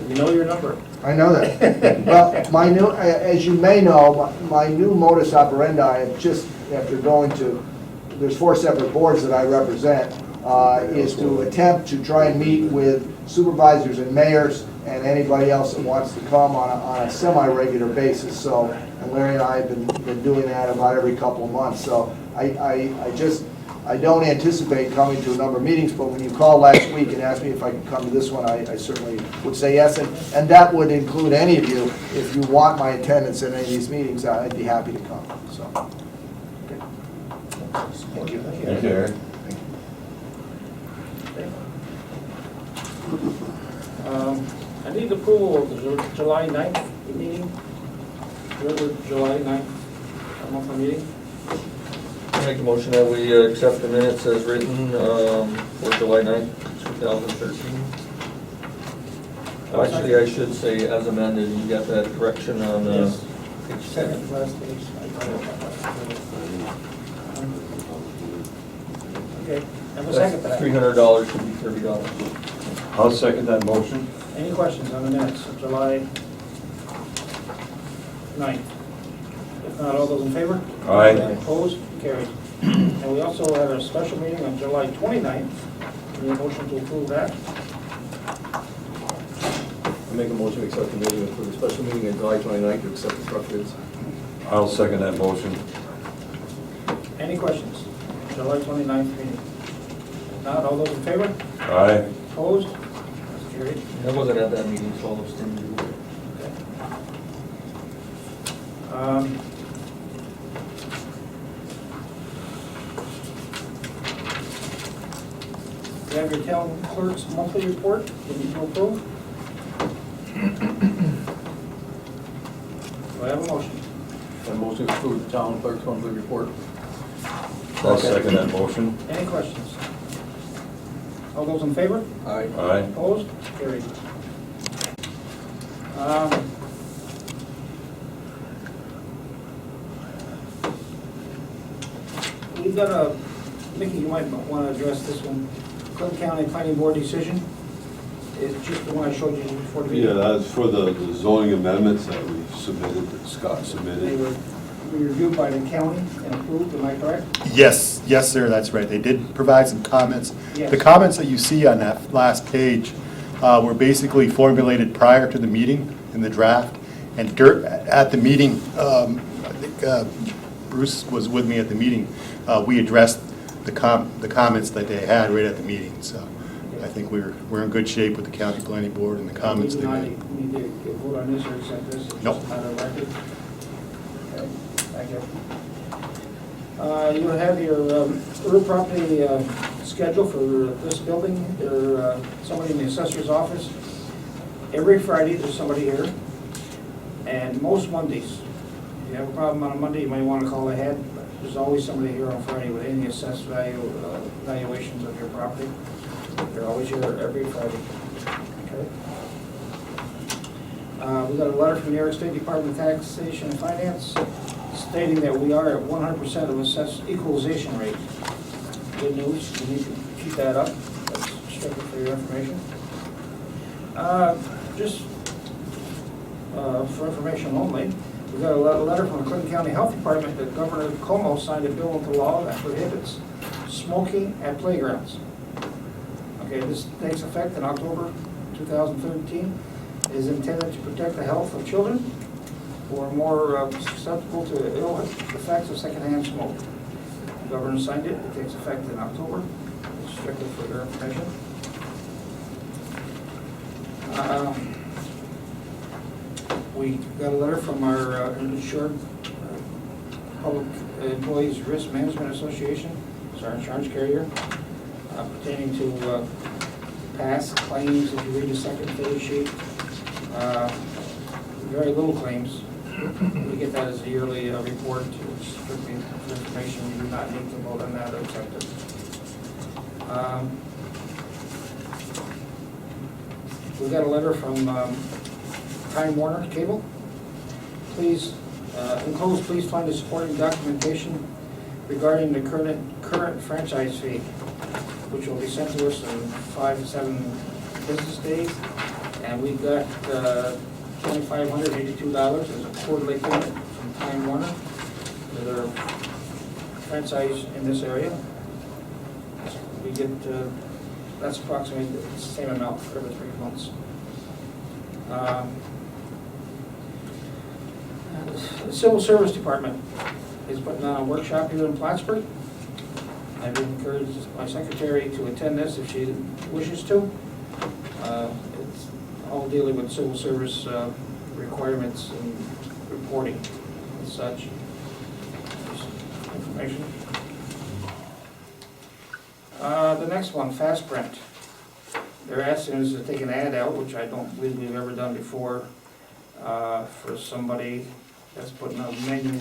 We know your number. I know that. Well, as you may know, my new modus operandi, just after going to, there's 4 separate boards that I represent, is to attempt to try and meet with supervisors and mayors and anybody else that wants to come on a semi-regular basis. So, and Larry and I have been doing that about every couple of months. So I don't anticipate coming to a number of meetings, but when you called last week and asked me if I could come to this one, I certainly would say yes, and that would include any of you. If you want my attendance at any of these meetings, I'd be happy to come, so. Thank you. Thank you, Eric. I need approval of the July 9th meeting. July 9th, monthly meeting. I make a motion that we accept the minutes as written for July 9th, 2013. Actually, I should say as amended. You got that correction on Yes. page 7. Second, last page. Okay, have a second for that. $300 should be $30. I'll second that motion. Any questions on the minutes of July 9th? If not, all those in favor? Aye. Opposed? Carried. And we also had a special meeting on July 29th. Any motion to approve that? I make a motion to accept the meeting for the special meeting on July 29th to accept the truck bids. I'll second that motion. Any questions? July 29th meeting. If not, all those in favor? Aye. Opposed? That's carried. I wasn't at that meeting, so I'll abstain. You have your town clerk's monthly report, you need to approve? Do I have a motion? A motion to approve the town clerk's monthly report. I'll second that motion. Any questions? All those in favor? Aye. Aye. Opposed? Carried. We've got a, Mickey, you might want to address this one. Clinton County Planning Board decision. It's just the one I showed you before the meeting. Yeah, that's for the zoning amendments that we submitted, that Scott They submitted. were reviewed by the county and approved, am I correct? Yes, sir, that's right. They did provide some comments. Yes. The comments that you see on that last page were basically formulated prior to the meeting in the draft. And at the meeting, Bruce was with me at the meeting, we addressed the comments that they had right at the meeting, so I think we're in good shape with the county planning board and the comments We they do not made. need to vote on this or accept this? It's Nope. just a matter of record? Okay, thank you. You have your real property schedule for this building, or somebody in the assessor's office. Every Friday, there's somebody here, and most Mondays. If you have a problem on a Monday, you may want to call ahead, but there's always somebody here on Friday with any assessed valuations of your property. They're always here every Friday. Okay. We got a letter from the New York State Department of Taxation and Finance stating that we are at 100% of assessed equalization rate. Good news, you need to keep that up. That's strictly for your information. Just for information only, we got a letter from the Clinton County Health Department that Governor Como signed a bill into law that prohibits smoking at playgrounds. Okay, this takes effect in October 2013. It is intended to protect the health of children who are more susceptible to ill effects of secondhand smoke. The governor signed it. It takes effect in October. It's strictly for your information. We got a letter from our insured Public Employees Risk Management Association. It's our insurance carrier, pertaining to past claims. If you read the second page sheet, very little claims. We get that as a yearly report. It's strictly for information. We do not need to vote on that or accept it. We got a letter from Time Warner Cable. Please, enclosed, please find the supporting documentation regarding the current franchise fee, which will be sent to us in 5 to 7 business days. And we got $2,582 as a quarterly payment from Time Warner for their franchise in this area. We get, that's approximately the same amount for every 3 months. The Civil Service Department is putting on a workshop here in Plattsburgh. I've encouraged my secretary to attend this if she wishes to. It's all dealing with civil service requirements and reporting and such. Just information. The next one, Fast Print. They're asking us to take an ad out, which I don't believe we've ever done before, for somebody that's putting a menu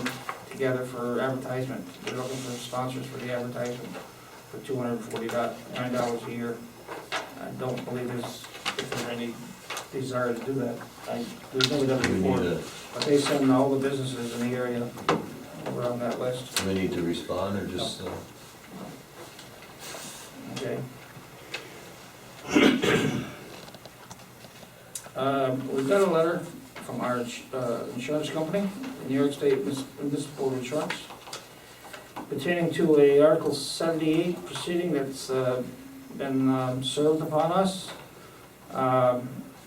together for advertisement. They're looking for sponsors for the advertisement for $249 a year. I don't believe there's any desire to do that. We've never done it before, but they send all the businesses in the area over on that list. Do we need to respond or just? Okay. We've got a letter from our insurance company, New York State Municipal Insurance, pertaining to a Article 78 proceeding that's been served upon us.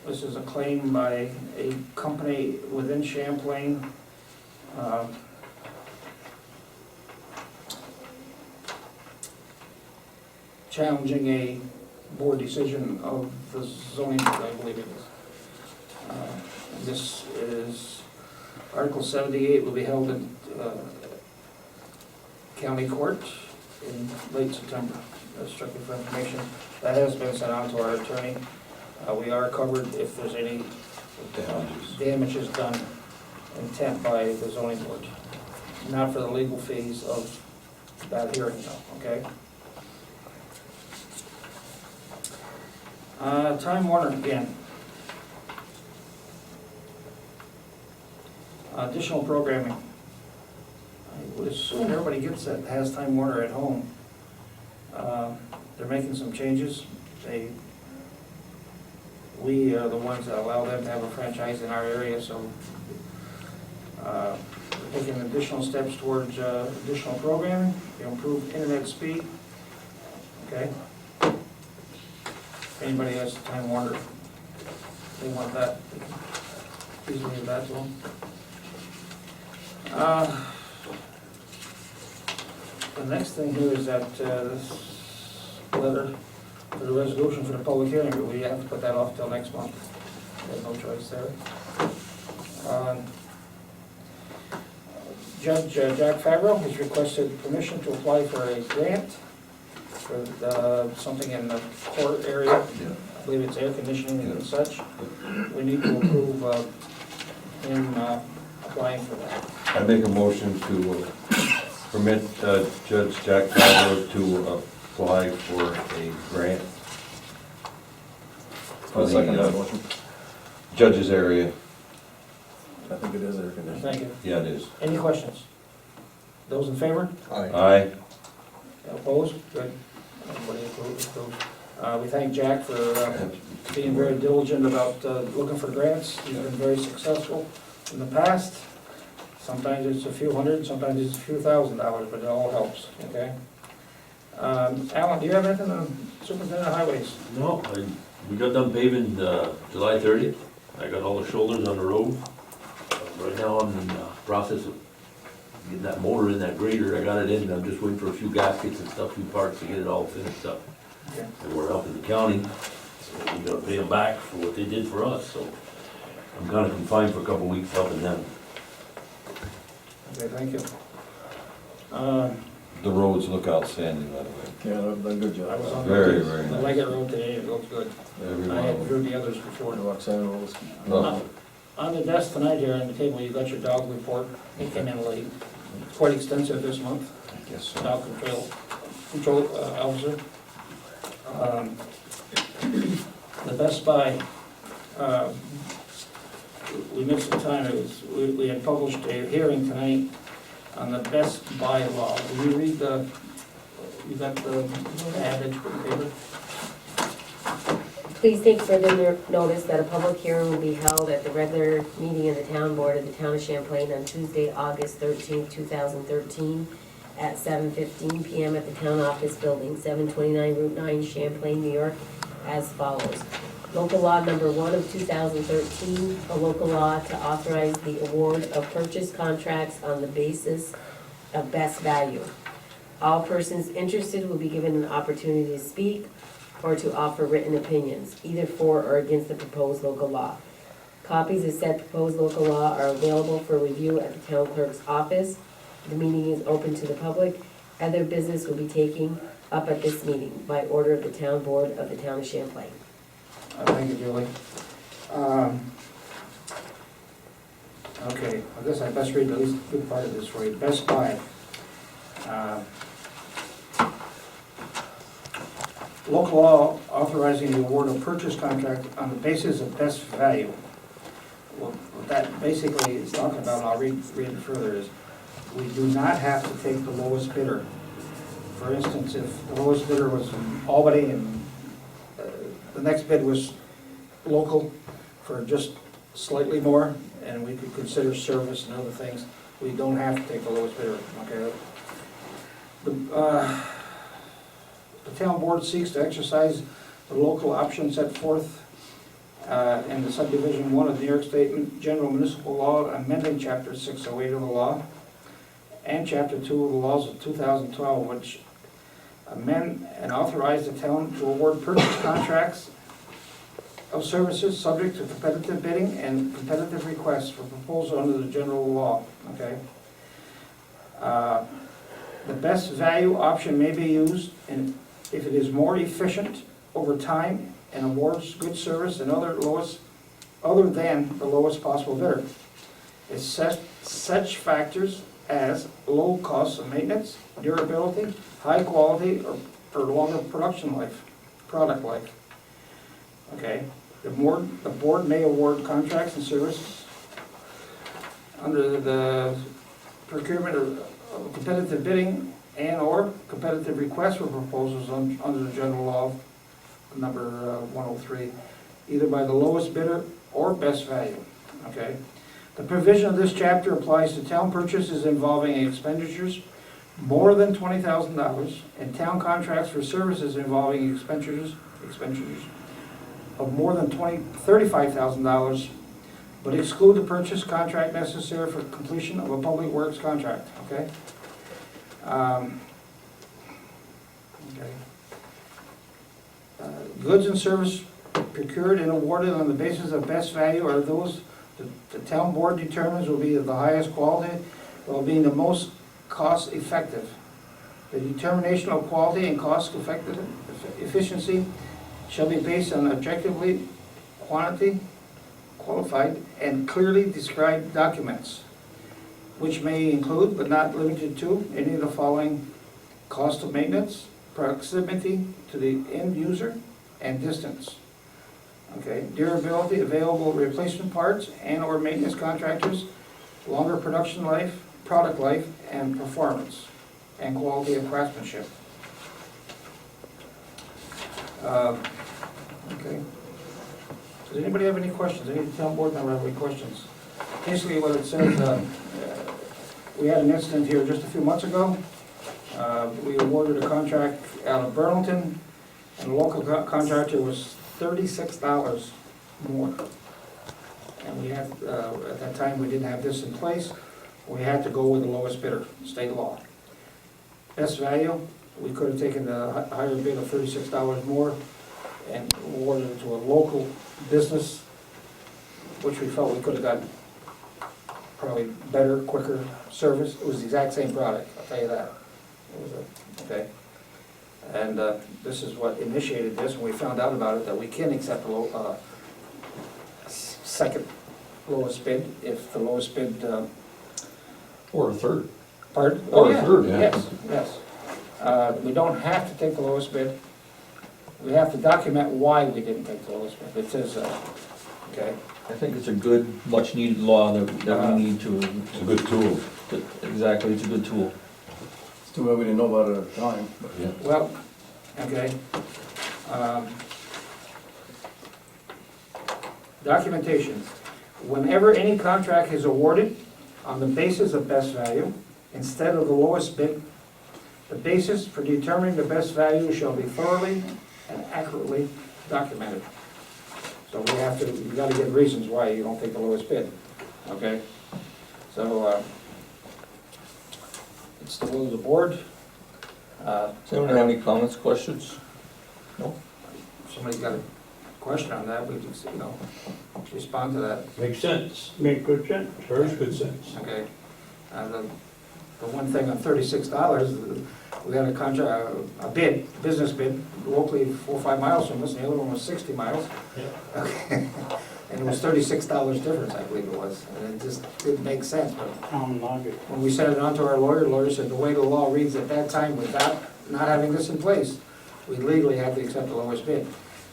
This is a claim by a company within Champlain. Challenging a board decision of the zoning, I believe it is. This is, Article 78 will be held in county court in late September. That's strictly for information. That has been sent out to our attorney. We are covered if there's any damages done intent by the zoning board. Not for the legal fees of that hearing though, okay? Time Warner again. Additional programming. I would assume everybody gets that, has Time Warner at home. They're making some changes. We are the ones that allow them to have a franchise in our area, so we're taking additional steps towards additional programming, improved internet speed. Okay. If anybody has Time Warner, they want that, please leave that to them. The next thing here is that, this letter for the resolution for the public hearing, but we have to put that off till next month. There's no choice there. Judge Jack Favreau has requested permission to apply for a grant for something in the court area. I believe it's air conditioning and such. We need to approve him applying for that. I make a motion to permit Judge Jack Fowler to apply for a grant for I'll second that the motion. judge's area. I think it is air conditioning. Thank you. Yeah, it is. Any questions? Those in favor? Aye. Opposed? Good. Everybody approved. We thank Jack for being very diligent about looking for grants. He's been very successful in the past. Sometimes it's a few hundred, sometimes it's a few $1,000s, but it all helps, okay? Alan, do you have anything on Superintendent of Highways? No, we got done paving July 30th. I got all the shoulders on the road. Right now I'm in the process of getting that motor in, that grader. I got it in, I'm just waiting for a few gaskets and stuff, few parts to get it all finished up. Okay. And we're helping the county, so we gotta pay them back for what they did for us, so I'm kinda confined for a couple of weeks helping them. Okay, thank you. The roads look outstanding, by the way. Yeah, they've done a good I was job. on Very, the very nice. Leggett Road today, it looked good. Every I one had of them. drew the others before. Roxanne Rose. Lovely. On the desk tonight here on the table, you got your dog report. It came in late. It's quite extensive this month. I guess so. Dog control officer. The Best Buy, we missed some time. We had published a hearing tonight on the Best Buy law. Did you read you got the ad that you put in the paper? Please take further notice that a public hearing will be held at the regular meeting of the town board of the town of Champlain on Tuesday, August 13, 2013, at 7:15 p.m. at the town office building, 729 Route 9, Champlain, New York, as follows. Local law number 1 of 2013, a local law to authorize the award of purchase contracts on the basis of best value. All persons interested will be given an opportunity to speak or to offer written opinions, either for or against the proposed local law. Copies of said proposed local law are available for review at the town clerk's office. The meeting is open to the public. Other business will be taken up at this meeting by order of the town board of the town of Champlain. Thank you, Julie. Okay, I guess I best read at least a good part of this for you. Best Buy. Local law authorizing the award of purchase contract on the basis of best value. Well, what that basically is talking about, and I'll read it further, is we do not have to take the lowest bidder. For instance, if the lowest bidder was in Albany and the next bid was local for just slightly more, and we could consider service and other things, we don't have to take the lowest bidder, okay? The town board seeks to exercise the local option set forth in the subdivision 1 of New York State General Municipal Law, amending chapter 608 of the law, and chapter 2 of the laws of 2012, which amend and authorize the town to award purchase contracts of services subject to competitive bidding and competitive requests for proposal under the general law, okay? The best value option may be used if it is more efficient over time and awards good service than other than the lowest possible bidder. It's such factors as low cost of maintenance, durability, high quality, or longer product life. Okay, the board may award contracts and services under the procurement of competitive bidding and/or competitive requests for proposals under the general law number 103, either by the lowest bidder or best value, okay? The provision of this chapter applies to town purchases involving expenditures more than $20,000 and town contracts for services involving expenditures of more than $35,000, but exclude the purchase contract necessary for completion of a public works contract, okay? Okay. Goods and service procured and awarded on the basis of best value are those the town board determines will be of the highest quality while being the most cost effective. The determination of quality and cost efficiency shall be based on objectively qualified and clearly described documents, which may include but not limited to any of the following: cost of maintenance, proximity to the end user, and distance. Okay, durability, available replacement parts and/or maintenance contractors, longer production life, product life, and performance, and quality of craftsmanship. Okay. Does anybody have any questions? Any town board member have any questions? Basically, what it says, we had an incident here just a few months ago. We awarded a contract out of Burlington, and the local contractor was $36 more. And we had, at that time, we didn't have this in place. We had to go with the lowest bidder, state law. Best value, we could have taken the higher bid of $36 more and awarded it to a local business, which we felt we could have gotten probably better, quicker service. It was the exact same product, I'll tell you that. It was okay. And this is what initiated this, when we found out about it, that we can accept a second lowest bid if the lowest bid. Or a third. Pardon? Or Oh, a yeah. third, yeah. Yes, yes. We don't have to take the lowest bid. We have to document why we didn't take the lowest bid. It says, okay. I think it's a good, much-needed law that we need to. It's a good tool. Exactly, it's a good tool. It's too bad we didn't know about it at the time. but- Yeah. Well, okay. Documentation. Whenever any contract is awarded on the basis of best value, instead of the lowest bid, the basis for determining the best value shall be thoroughly and accurately documented. So we gotta give reasons why you don't take the lowest bid, okay? So, it's the will of the board. Does anyone have any comments, questions? No? If somebody's got a question on that, we just, respond to that, Makes sense, make good sense, very good sense. okay? The one thing on $36, we had a contract, a bid, business bid, locally 4 or 5 miles from us, and the other one was 60 miles. Yeah. Okay. And it was $36 difference, I believe it was, and it just didn't make sense, but when we sent it on to our lawyer, the lawyer said the way the law reads at that time, without not having this in place, we legally had to accept the lowest bid.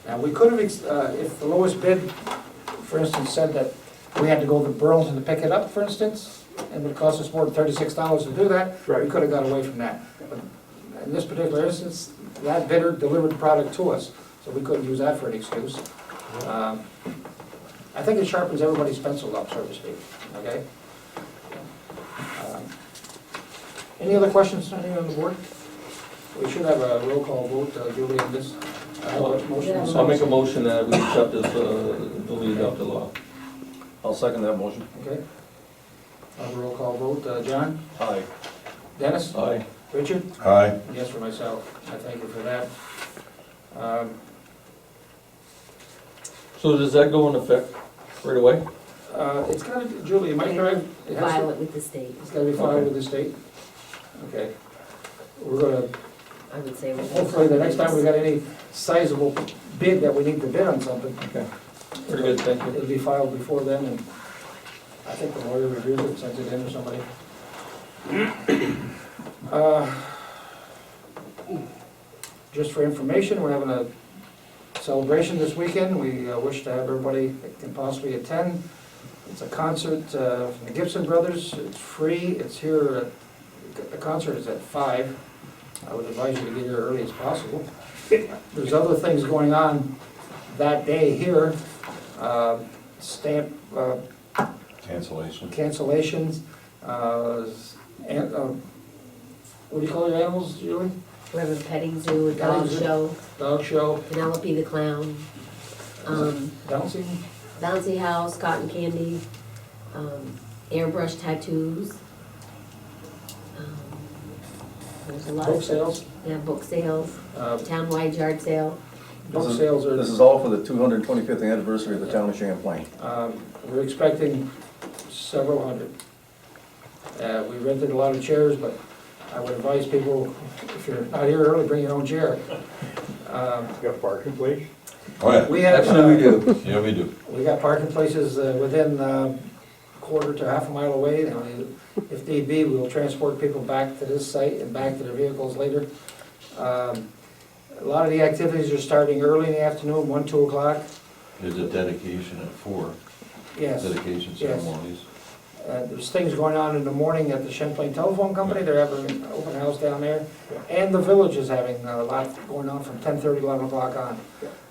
Now, we could have, if the lowest bid, for instance, said that we had to go to Burlington to pick it up, for instance, and it would cost us more than $36 to do that, we could have got away from that. But in this particular instance, that bidder delivered the product to us, so we couldn't use that for an excuse. I think it sharpens everybody's pencil up, so to speak, okay? Any other questions, anyone on the board? We should have a roll call vote, Julie, on this. I'll make a motion that we accept this duly adopted law. I'll second that motion. Okay. I'll have a roll call vote, John? Aye. Dennis? Aye. Richard? Aye. Yes for myself, I thank you for that. So does that go in effect right away? It's gotta, Julie, am I correct? It has to- File it with the state, It's gotta be filed Okay. with the state? Okay. We're gonna, I would say. hopefully the next time we got any sizable bid that we need to bid on something, Okay. Very good, thank you. it'll be filed before then, and I think the lawyer reviews it, sends it in or somebody. Just for information, we're having a celebration this weekend. We wish to have everybody that can possibly attend. It's a concert from the Gibson Brothers. It's free. It's here, the concert is at 5. I would advise you to get here early as possible. There's other things going on that day here. Stamp Cancellation. cancellations, and, what do you call your animals, Julie? We have a petting zoo, a dog Petting zoo. show, Dog show, Penelope the Clown, bouncing, bouncy house, cotton candy, airbrush tattoos. There's a lot Book of, sales, yeah, book sales, uh, townwide yard sale. book sales are. This is all for the 225th anniversary of the town of Champlain. We're expecting several hundred. We rented a lot of chairs, but I would advise people, if you're not here early, bring your own chair. Got parking place? Oh, yeah. We have, Actually, we do. Yeah, we do. we got parking places within a quarter to half a mile away, and if need be, we will transport people back to this site and back to their vehicles later. A lot of the activities are starting early in the afternoon, 1, 2 o'clock. There's a dedication at 4, Yes. dedication Yes. ceremonies. There's things going on in the morning at the Champlain Telephone Company, they're having an open house down there. And the village is having a lot going on from 10:30, 11 o'clock on.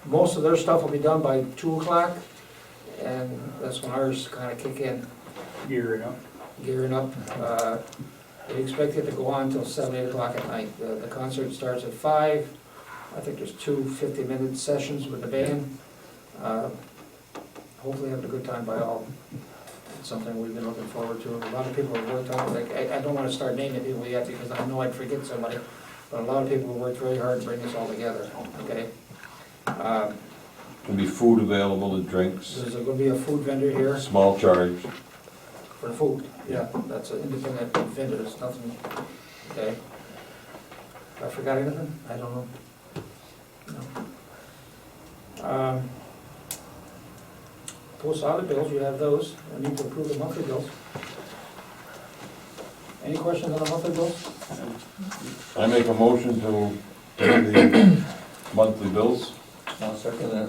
Most of their stuff will be done by 2 o'clock, and that's when ours kind of kick in, Gearing up. gearing up. We expect it to go on until 7, 8 o'clock at night. The concert starts at 5. I think there's 2 50-minute sessions with the band. Hopefully having a good time by all. It's something we've been looking forward to. A lot of people have worked on it. I don't want to start naming people yet because I know I'd forget somebody, but a lot of people have worked very hard to bring this all together, okay? There'll be food available and drinks, There's going to be a food vendor here small charge. for food. Yeah, that's an independent vendor, it's nothing, okay? I forgot anything? I don't know. No. Post audit bills, you have those. I need to approve the monthly bills. Any questions on the monthly bills? I make a motion to pay the monthly bills. I'll second that.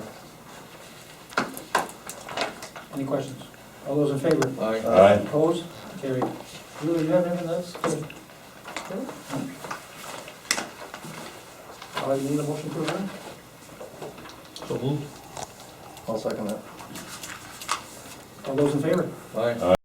Any questions? All those in favor? Aye. Aye. Opposed? Carried. Julie, you have anything else? You need a motion to adjourn? So moved. I'll second that. All those in favor? Aye.